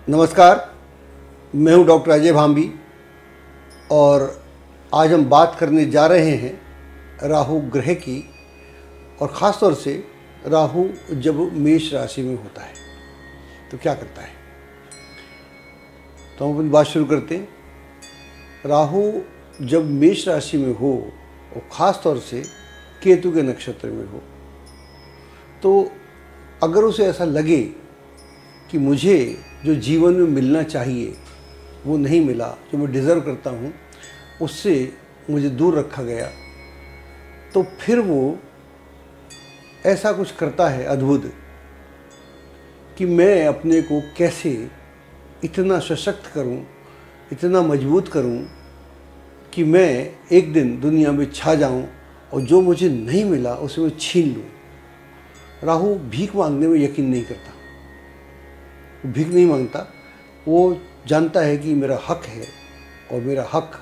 नमस्कार, मैं हूं डॉक्टर अजय भांबी और आज हम बात करने जा रहे हैं राहु ग्रह की। और ख़ास तौर से राहु जब मेष राशि में होता है तो क्या करता है। तो हम अपनी बात शुरू करते हैं। राहु जब मेष राशि में हो और ख़ास तौर से केतु के नक्षत्र में हो, तो अगर उसे ऐसा लगे कि मुझे जो जीवन में मिलना चाहिए वो नहीं मिला, जो मैं डिज़र्व करता हूँ उससे मुझे दूर रखा गया, तो फिर वो ऐसा कुछ करता है अद्भुत कि मैं अपने को कैसे इतना सशक्त करूँ, इतना मजबूत करूँ कि मैं एक दिन दुनिया में छा जाऊँ और जो मुझे नहीं मिला उसे मैं छीन लूँ। राहु भीख मांगने में यकीन नहीं करता, भीख नहीं मांगता। वो जानता है कि मेरा हक है और मेरा हक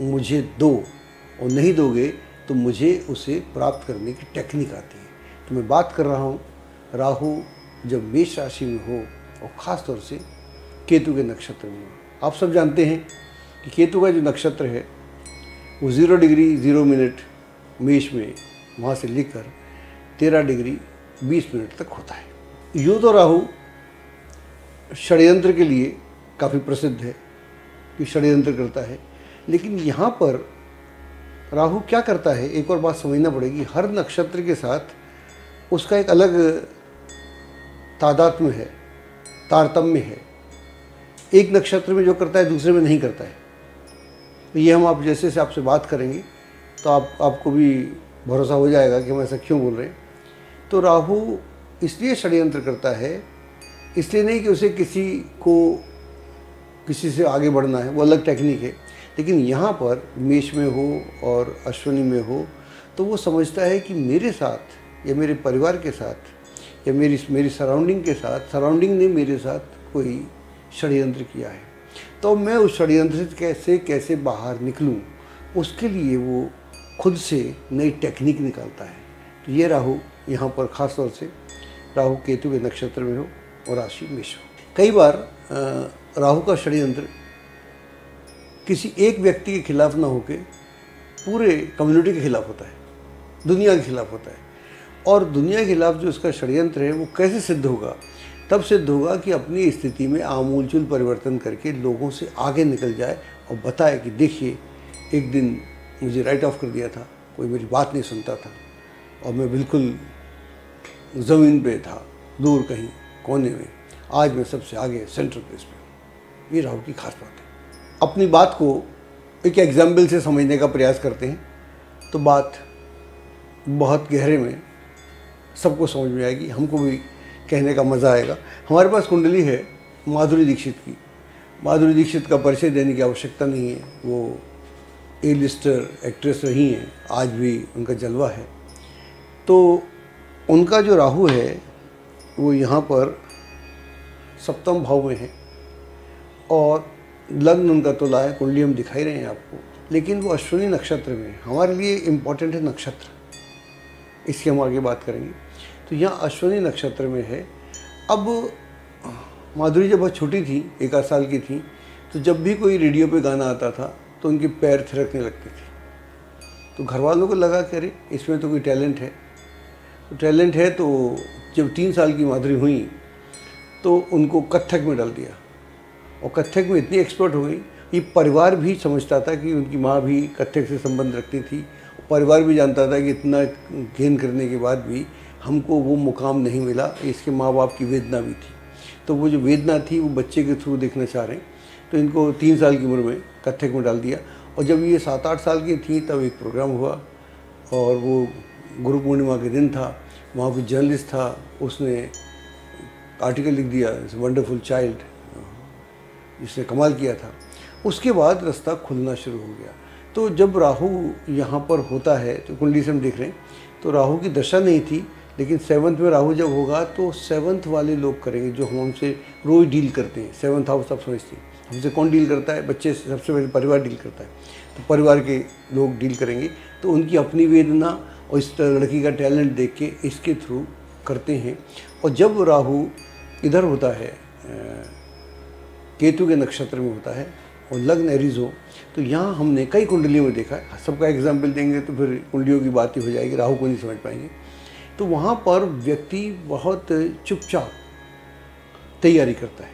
मुझे दो, और नहीं दोगे तो मुझे उसे प्राप्त करने की टेक्निक आती है। तो मैं बात कर रहा हूँ राहु जब मेष राशि में हो और ख़ास तौर से केतु के नक्षत्र में हो। आप सब जानते हैं कि केतु का जो नक्षत्र है वो 0 डिग्री 0 मिनट मेष में, वहाँ से लेकर 13 डिग्री 20 मिनट तक होता है। यूँ तो राहु षड्यंत्र के लिए काफ़ी प्रसिद्ध है कि षड्यंत्र करता है, लेकिन यहाँ पर राहु क्या करता है, एक और बात समझना पड़ेगी। हर नक्षत्र के साथ उसका एक अलग तादात्म्य है, तारतम्य है। एक नक्षत्र में जो करता है दूसरे में नहीं करता है। तो ये हम आप जैसे से आपसे बात करेंगे तो आपको भी भरोसा हो जाएगा कि हम ऐसा क्यों बोल रहे हैं। तो राहु इसलिए षड्यंत्र करता है, इसलिए नहीं कि उसे किसी से आगे बढ़ना है, वो अलग टेक्निक है। लेकिन यहाँ पर मेष में हो और अश्विनी में हो तो वो समझता है कि मेरे साथ या मेरे परिवार के साथ या मेरी सराउंडिंग के साथ, सराउंडिंग ने मेरे साथ कोई षड्यंत्र किया है, तो मैं उस षड्यंत्र से कैसे बाहर निकलूं, उसके लिए वो खुद से नई टेक्निक निकालता है। तो ये राहु यहाँ पर ख़ास तौर से राहु केतु के नक्षत्र में हो और राशि मेष हो। कई बार राहु का षड्यंत्र किसी एक व्यक्ति के खिलाफ ना होकर पूरे कम्युनिटी के खिलाफ होता है, दुनिया के खिलाफ होता है। और दुनिया के खिलाफ जो उसका षड्यंत्र है वो कैसे सिद्ध होगा? तब सिद्ध होगा कि अपनी स्थिति में आमूलचूल परिवर्तन करके लोगों से आगे निकल जाए और बताए कि देखिए, एक दिन मुझे राइट ऑफ कर दिया था, कोई मेरी बात नहीं सुनता था और मैं बिल्कुल ज़मीन पे था, दूर कहीं कोने में, आज मैं सबसे आगे सेंट्रल प्लेस पे हूँ। ये राहु की खास बात है। अपनी बात को एक एग्जाम्पल से समझने का प्रयास करते हैं तो बात बहुत गहरे में सबको समझ में आएगी, हमको भी कहने का मज़ा आएगा। हमारे पास कुंडली है माधुरी दीक्षित की। माधुरी दीक्षित का परिचय देने की आवश्यकता नहीं है, वो ए लिस्टर एक्ट्रेस रही हैं, आज भी उनका जलवा है। तो उनका जो राहु है वो यहाँ पर सप्तम भाव में है और लग्न उनका तुला है, कुंडली हम दिखाई रहे हैं आपको, लेकिन वो अश्विनी नक्षत्र में है। हमारे लिए इम्पॉर्टेंट है नक्षत्र, इसकी हम आगे बात करेंगे। तो यहाँ अश्विनी नक्षत्र में है। अब माधुरी जब बहुत छोटी थी, 1 साल की थी, तो जब भी कोई रेडियो पे गाना आता था तो उनके पैर थिरकने लगते थे। तो घर वालों को लगा कि अरे इसमें तो कोई टैलेंट है। तो टैलेंट है, तो जब 3 साल की माधुरी हुई तो उनको कथक में डाल दिया और कथक में इतनी एक्सपर्ट हो गई, ये परिवार भी समझता था कि उनकी माँ भी कथक से संबंध रखती थी। परिवार भी जानता था कि इतना गेन करने के बाद भी हमको वो मुकाम नहीं मिला, इसके माँ बाप की वेदना भी थी। तो वो जो वेदना थी वो बच्चे के थ्रू देखना चाह रहे हैं, तो इनको 3 साल की उम्र में कथक में डाल दिया। और जब ये 7-8 साल की थी तब एक प्रोग्राम हुआ और वो गुरु पूर्णिमा के दिन था। वहाँ कोई जर्नलिस्ट था, उसने आर्टिकल लिख दिया, वंडरफुल चाइल्ड, जिसने कमाल किया था। उसके बाद रास्ता खुलना शुरू हो गया। तो जब राहु यहाँ पर होता है, तो कुंडली से हम देख रहे हैं, तो राहु की दशा नहीं थी, लेकिन 7th में राहु जब होगा तो 7th वाले लोग करेंगे जो हमसे रोज़ डील करते हैं। 7th हाउस आप समझते हैं, हमसे कौन डील करता है? बच्चे से सबसे पहले परिवार डील करता है, तो परिवार के लोग डील करेंगे। तो उनकी अपनी वेदना और इस लड़की का टैलेंट देख के इसके थ्रू करते हैं। और जब राहु इधर होता है केतु के नक्षत्र में होता है और लग्न एरीज हो, तो यहाँ हमने कई कुंडलियों में देखा है। सबका एग्जाम्पल देंगे तो फिर कुंडलियों की बात ही हो जाएगी, राहु को नहीं समझ पाएंगे। तो वहाँ पर व्यक्ति बहुत चुपचाप तैयारी करता है,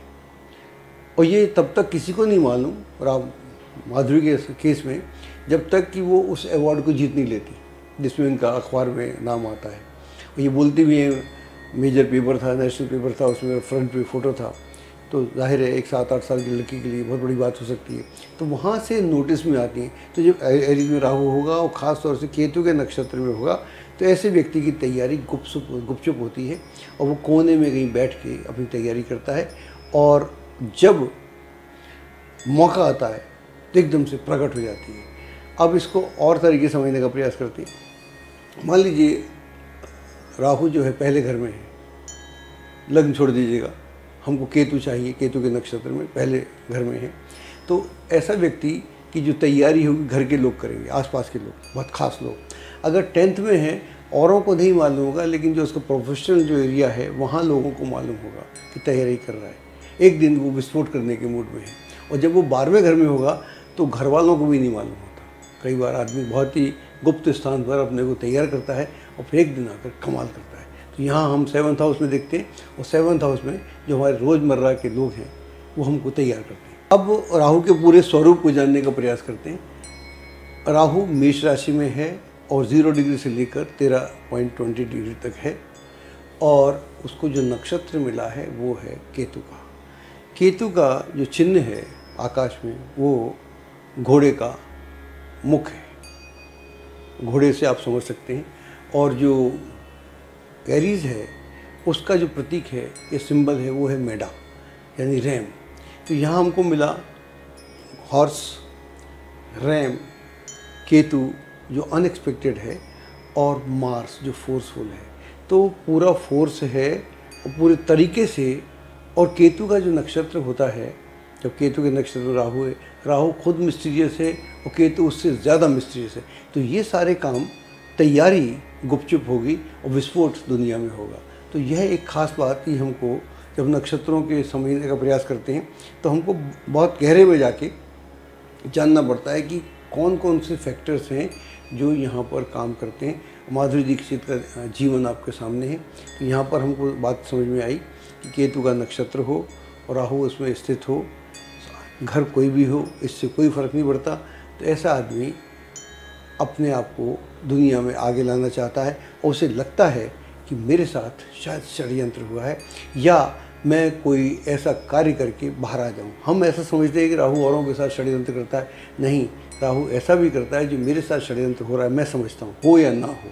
और ये तब तक किसी को नहीं मालूम, माधुरी के केस में, जब तक कि वो उस अवार्ड को जीत नहीं लेती जिसमें उनका अखबार में नाम आता है। और ये बोलती भी है, मेजर पेपर था, नेशनल पेपर था, उसमें फ्रंट पे फ़ोटो था, तो जाहिर है एक 7-8 साल की लड़की के लिए बहुत बड़ी बात हो सकती है। तो वहाँ से नोटिस में आती हैं। तो जब एरीज में राहु होगा और ख़ास तौर से केतु के नक्षत्र में होगा, तो ऐसे व्यक्ति की तैयारी गुपचुप होती है, और वो कोने में कहीं बैठ के अपनी तैयारी करता है, और जब मौका आता है तो एकदम से प्रकट हो जाती है। अब इसको और तरीके से समझने का प्रयास करते हैं। मान लीजिए राहु जो है पहले घर में है, लग्न छोड़ दीजिएगा, हमको केतु चाहिए, केतु के नक्षत्र में पहले घर में है, तो ऐसा व्यक्ति की जो तैयारी होगी घर के लोग करेंगे, आसपास के लोग, बहुत खास लोग। अगर 10th में है, औरों को नहीं मालूम होगा, लेकिन जो उसका प्रोफेशनल जो एरिया है वहाँ लोगों को मालूम होगा कि तैयारी कर रहा है। एक दिन वो विस्फोट करने के मूड में है, और जब वो 12वें घर में होगा तो घर वालों को भी नहीं मालूम होता। कई बार आदमी बहुत ही गुप्त स्थान पर अपने को तैयार करता है और फिर एक दिन आकर कमाल करता है। तो यहाँ हम 7th हाउस में देखते हैं, और 7th हाउस में जो हमारे रोज़मर्रा के लोग हैं वो हमको तैयार करते हैं। अब राहु के पूरे स्वरूप को जानने का प्रयास करते हैं। राहु मेष राशि में है और 0 डिग्री से लेकर 13.20 डिग्री तक है, और उसको जो नक्षत्र मिला है वो है केतु का। केतु का जो चिन्ह है आकाश में वो घोड़े का मुख है, घोड़े से आप समझ सकते हैं। और जो एरीज है उसका जो प्रतीक है, ये सिंबल है, वो है मेढा यानी रैम। तो यहाँ हमको मिला हॉर्स, रैम, केतु जो अनएक्सपेक्टेड है, और मार्स जो फोर्सफुल है। तो पूरा फोर्स है और पूरे तरीके से। और केतु का जो नक्षत्र होता है, जब केतु के नक्षत्र में राहु है, राहु खुद मिस्टीरियस है और केतु उससे ज़्यादा मिस्टीरियस है। तो ये सारे काम, तैयारी गुपचुप होगी और विस्फोट दुनिया में होगा। तो यह एक ख़ास बात कि हमको जब नक्षत्रों के समझने का प्रयास करते हैं तो हमको बहुत गहरे में जाके जानना पड़ता है कि कौन कौन से फैक्टर्स हैं जो यहाँ पर काम करते हैं। माधुरी दीक्षित का जीवन आपके सामने है। तो यहाँ पर हमको बात समझ में आई कि केतु का नक्षत्र हो और राहु उसमें स्थित हो, घर कोई भी हो, इससे कोई फ़र्क नहीं पड़ता। तो ऐसा आदमी अपने आप को दुनिया में आगे लाना चाहता है, और उसे लगता है कि मेरे साथ शायद षड्यंत्र हुआ है, या मैं कोई ऐसा कार्य करके बाहर आ जाऊं। हम ऐसा समझते हैं कि राहु औरों के साथ षड्यंत्र करता है, नहीं, राहु ऐसा भी करता है जो मेरे साथ षड्यंत्र हो रहा है मैं समझता हूँ, हो या ना हो।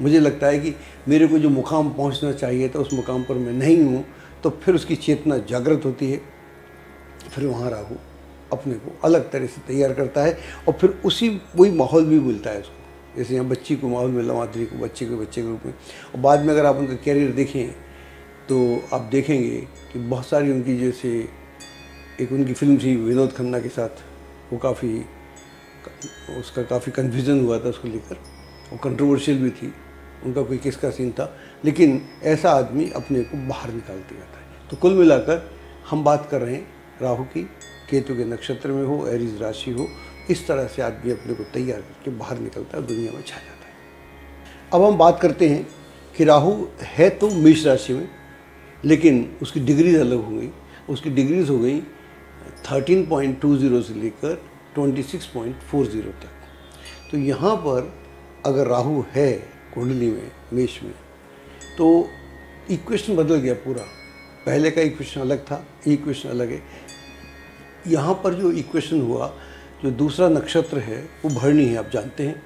मुझे लगता है कि मेरे को जो मुकाम पहुँचना चाहिए था उस मुकाम पर मैं नहीं हूँ, तो फिर उसकी चेतना जागृत होती है। फिर वहाँ राहु अपने को अलग तरह से तैयार करता है, और फिर वही माहौल भी मिलता है उसको। जैसे यहाँ बच्ची को माहौल मिला, माधुरी को बच्चे के रूप में। और बाद में अगर आप उनका कैरियर देखें तो आप देखेंगे कि बहुत सारी उनकी, जैसे एक उनकी फिल्म थी विनोद खन्ना के साथ, वो काफ़ी कन्फ्यूज़न हुआ था उसको लेकर, और कंट्रोवर्शियल भी थी, उनका कोई किस का सीन था। लेकिन ऐसा आदमी अपने को बाहर निकालते जाता है। तो कुल मिलाकर हम बात कर रहे हैं राहु की, केतु के नक्षत्र में हो, एरीज राशि हो, इस तरह से आदमी अपने को तैयार करके बाहर निकलता है, दुनिया में छा जाता है। अब हम बात करते हैं कि राहु है तो मेष राशि में, लेकिन उसकी डिग्रीज अलग हो गई। उसकी डिग्रीज हो गई 13.20 से लेकर 26.40 तक। तो यहाँ पर अगर राहु है कुंडली में, मेष में, तो इक्वेशन बदल गया पूरा। पहले का इक्वेशन अलग था, इक्वेशन अलग है। यहाँ पर जो इक्वेशन हुआ, जो दूसरा नक्षत्र है वो भरणी है, आप जानते हैं।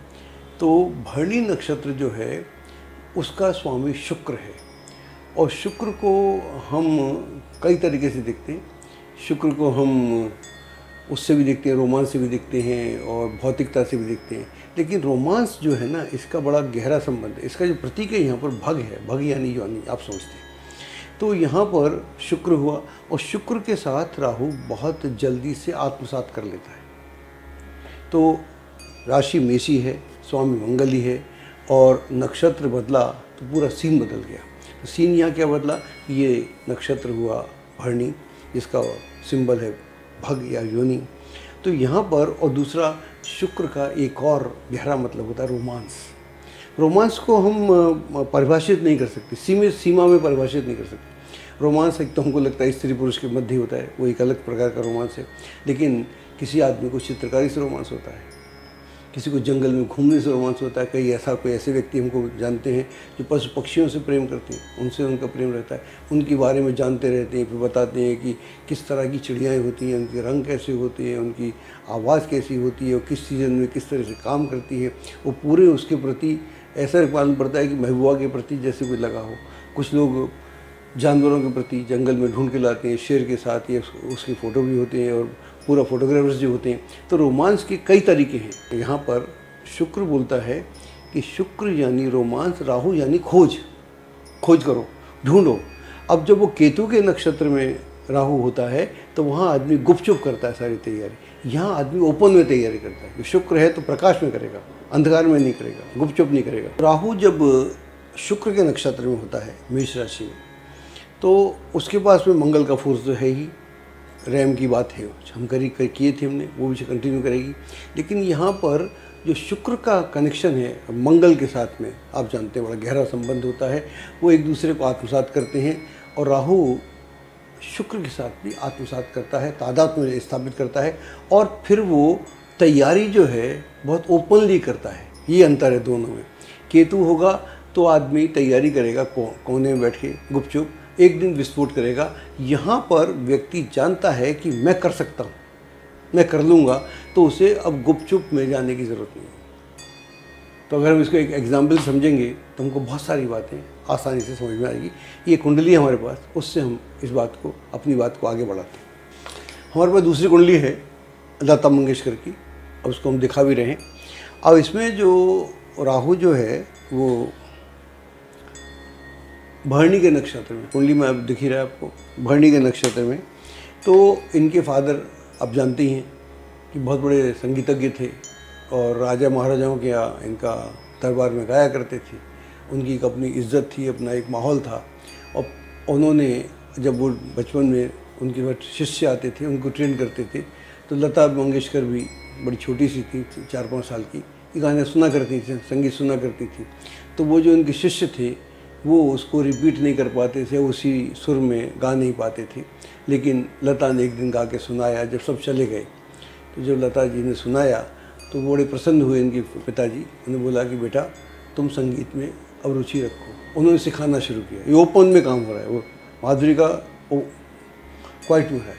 तो भरणी नक्षत्र जो है उसका स्वामी शुक्र है, और शुक्र को हम कई तरीके से देखते हैं। शुक्र को हम उससे भी देखते हैं, रोमांस से भी देखते हैं, और भौतिकता से भी देखते हैं। लेकिन रोमांस जो है ना, इसका बड़ा गहरा संबंध है। इसका जो प्रतीक है यहाँ पर भग है, भग यानी योनि, आप समझते हैं। तो यहाँ पर शुक्र हुआ, और शुक्र के साथ राहु बहुत जल्दी से आत्मसात कर लेता है। तो राशि मेषी है, स्वामी मंगल ही है, और नक्षत्र बदला तो पूरा सीन बदल गया। तो सीन यहाँ क्या बदला, ये नक्षत्र हुआ भरणी, जिसका सिंबल है भग या योनि। तो यहाँ पर, और दूसरा शुक्र का एक और गहरा मतलब होता है रोमांस। रोमांस को हम परिभाषित नहीं कर सकते, सीमित सीमा में परिभाषित नहीं कर सकते। रोमांस एक तो हमको लगता है स्त्री पुरुष के मध्य होता है, वो एक अलग प्रकार का रोमांस है। लेकिन किसी आदमी को चित्रकारी से रोमांस होता है, किसी को जंगल में घूमने से रोमांस होता है। कोई ऐसे व्यक्ति हमको जानते हैं जो पशु पक्षियों से प्रेम करते हैं, उनसे उनका प्रेम रहता है, उनके बारे में जानते रहते हैं, फिर बताते हैं कि किस तरह की चिड़ियाएँ होती हैं, उनके रंग कैसे होते हैं, उनकी आवाज़ कैसी होती है, और किस सीजन में किस तरह से काम करती है। वो पूरे उसके प्रति ऐसा मालूम पड़ता है कि महबूबा के प्रति जैसे कोई लगा हो। कुछ लोग जानवरों के प्रति जंगल में ढूंढ के लाते हैं, शेर के साथ, या उसकी फ़ोटो भी होते हैं, और पूरा फोटोग्राफर्स जो होते हैं। तो रोमांस के कई तरीके हैं। यहाँ पर शुक्र बोलता है कि शुक्र यानी रोमांस, राहु यानी खोज करो, ढूंढो। अब जब वो केतु के नक्षत्र में राहु होता है तो वहाँ आदमी गुपचुप करता है सारी तैयारी। यहाँ आदमी ओपन में तैयारी करता है। शुक्र है तो प्रकाश में करेगा, अंधकार में नहीं करेगा, गुपचुप नहीं करेगा। राहु जब शुक्र के नक्षत्र में होता है, मेष राशि में, तो उसके पास में मंगल का फोर्स तो है ही, रैम की बात है, हम किए थे हमने, वो भी कंटिन्यू करेगी। लेकिन यहाँ पर जो शुक्र का कनेक्शन है मंगल के साथ में, आप जानते हैं बड़ा गहरा संबंध होता है, वो एक दूसरे को आत्मसात करते हैं। और राहु शुक्र के साथ भी आत्मसात करता है, तादाद में स्थापित करता है, और फिर वो तैयारी जो है बहुत ओपनली करता है। ये अंतर है दोनों में। केतु होगा तो आदमी तैयारी करेगा कोने में बैठ के गुपचुप, एक दिन विस्फोट करेगा। यहाँ पर व्यक्ति जानता है कि मैं कर सकता हूँ, मैं कर लूँगा, तो उसे अब गुपचुप में जाने की ज़रूरत नहीं है। तो अगर हम इसको एक एग्जाम्पल समझेंगे तो हमको बहुत सारी बातें आसानी से समझ में आएगी। ये कुंडली है हमारे पास, उससे हम इस बात को, अपनी बात को आगे बढ़ाते हैं। हमारे पास दूसरी कुंडली है लता मंगेशकर की, अब उसको हम दिखा भी रहे हैं। अब इसमें जो राहु जो है वो भरणी के नक्षत्र में, कुंडली में अब दिख ही रहा है आपको, भरणी के नक्षत्र में। तो इनके फादर आप जानते ही हैं कि बहुत बड़े संगीतज्ञ थे, और राजा महाराजाओं के यहाँ इनका दरबार में गाया करते थे। उनकी एक अपनी इज्जत थी, अपना एक माहौल था। और उन्होंने जब वो बचपन में उनके पास शिष्य आते थे, उनको ट्रेन करते थे, तो लता मंगेशकर भी बड़ी छोटी सी थी, 4-5 साल की, ये गाने सुना करती थी, संगीत सुना करती थी। तो वो जो उनके शिष्य थे वो उसको रिपीट नहीं कर पाते थे, उसी सुर में गा नहीं पाते थे। लेकिन लता ने एक दिन गा के सुनाया, जब सब चले गए तो जब लता जी ने सुनाया तो बड़े प्रसन्न हुए इनके पिताजी। उन्होंने बोला कि बेटा तुम संगीत में अब रुचि रखो। उन्होंने सिखाना शुरू किया। ये ओपन में काम हो रहा है, वो माधुरी का क्वाइट में है,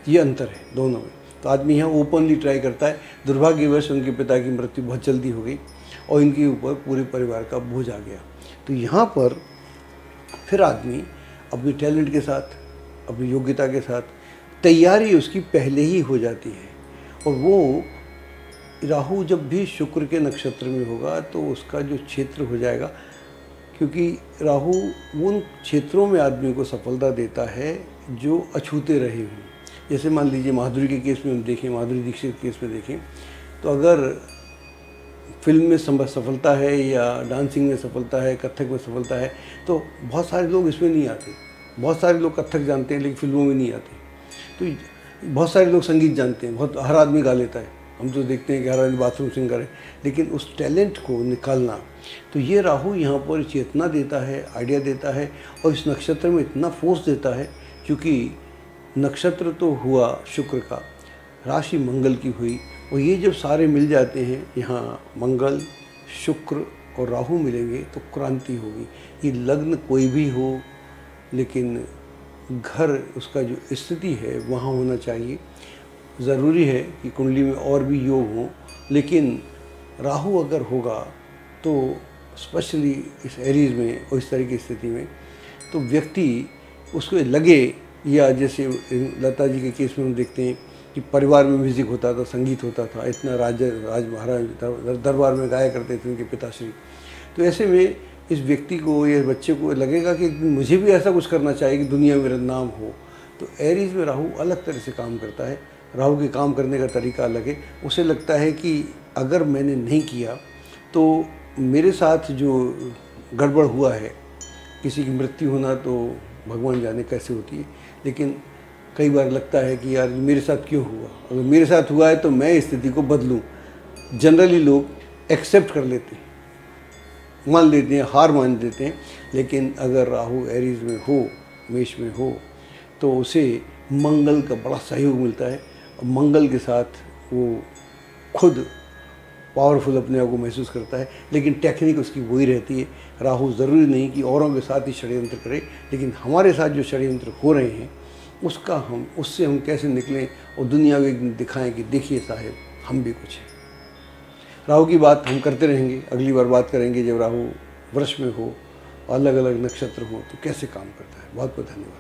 ये अंतर है दोनों में। तो आदमी यहाँ ओपनली ट्राई करता है। दुर्भाग्यवश उनके पिता की मृत्यु बहुत जल्दी हो गई और इनके ऊपर पूरे परिवार का बोझ आ गया। तो यहाँ पर फिर आदमी अपनी टैलेंट के साथ, अपनी योग्यता के साथ तैयारी उसकी पहले ही हो जाती है। और वो राहु जब भी शुक्र के नक्षत्र में होगा तो उसका जो क्षेत्र हो जाएगा, क्योंकि राहु उन क्षेत्रों में आदमी को सफलता देता है जो अछूते रहे हों। जैसे मान लीजिए माधुरी के केस में हम देखें, माधुरी दीक्षित के केस में देखें, तो अगर फिल्म में सफलता है या डांसिंग में सफलता है, कथक में सफलता है, तो बहुत सारे लोग इसमें नहीं आते। बहुत सारे लोग कथक जानते हैं लेकिन फिल्मों में नहीं आते। तो बहुत सारे लोग संगीत जानते हैं, बहुत हर आदमी गा लेता है। हम तो देखते हैं कि हर आदमी बाथरूम सिंगर है, लेकिन उस टैलेंट को निकालना, तो ये राहु यहाँ पर चेतना देता है, आइडिया देता है, और इस नक्षत्र में इतना फोर्स देता है। क्योंकि नक्षत्र तो हुआ शुक्र का, राशि मंगल की हुई, और ये जब सारे मिल जाते हैं, यहाँ मंगल, शुक्र और राहु मिलेंगे तो क्रांति होगी। ये लग्न कोई भी हो, लेकिन घर उसका जो स्थिति है वहाँ होना चाहिए। ज़रूरी है कि कुंडली में और भी योग हों, लेकिन राहु अगर होगा तो स्पेशली इस एरीज में और इस तरह की स्थिति में, तो व्यक्ति उसको लगे, या जैसे लता जी के केस में हम देखते हैं कि परिवार में म्यूज़िक होता था, संगीत होता था, इतना राज महाराज दरबार में गाया करते थे उनके पिताश्री। तो ऐसे में इस व्यक्ति को या बच्चे को लगेगा कि मुझे भी ऐसा कुछ करना चाहिए कि दुनिया में मेरा नाम हो। तो एरीज में राहु अलग तरह से काम करता है। राहु के काम करने का तरीका अलग है। उसे लगता है कि अगर मैंने नहीं किया तो मेरे साथ जो गड़बड़ हुआ है, किसी की मृत्यु होना तो भगवान जाने कैसे होती है, लेकिन कई बार लगता है कि यार मेरे साथ क्यों हुआ, अगर मेरे साथ हुआ है तो मैं इस स्थिति को बदलूं। जनरली लोग एक्सेप्ट कर लेते हैं, मान लेते हैं, हार मान देते हैं। लेकिन अगर राहु एरीज में हो, मेष में हो, तो उसे मंगल का बड़ा सहयोग मिलता है और मंगल के साथ वो खुद पावरफुल अपने आप को महसूस करता है। लेकिन टेक्निक उसकी वही रहती है। राहु ज़रूरी नहीं कि औरों के साथ ही षड्यंत्र करे, लेकिन हमारे साथ जो षड्यंत्र हो रहे हैं उससे हम कैसे निकलें और दुनिया को एक दिन दिखाएं कि देखिए साहब, हम भी कुछ हैं। राहु की बात हम करते रहेंगे, अगली बार बात करेंगे जब राहु वृष में हो, अलग अलग नक्षत्र हो तो कैसे काम करता है। बहुत बहुत धन्यवाद।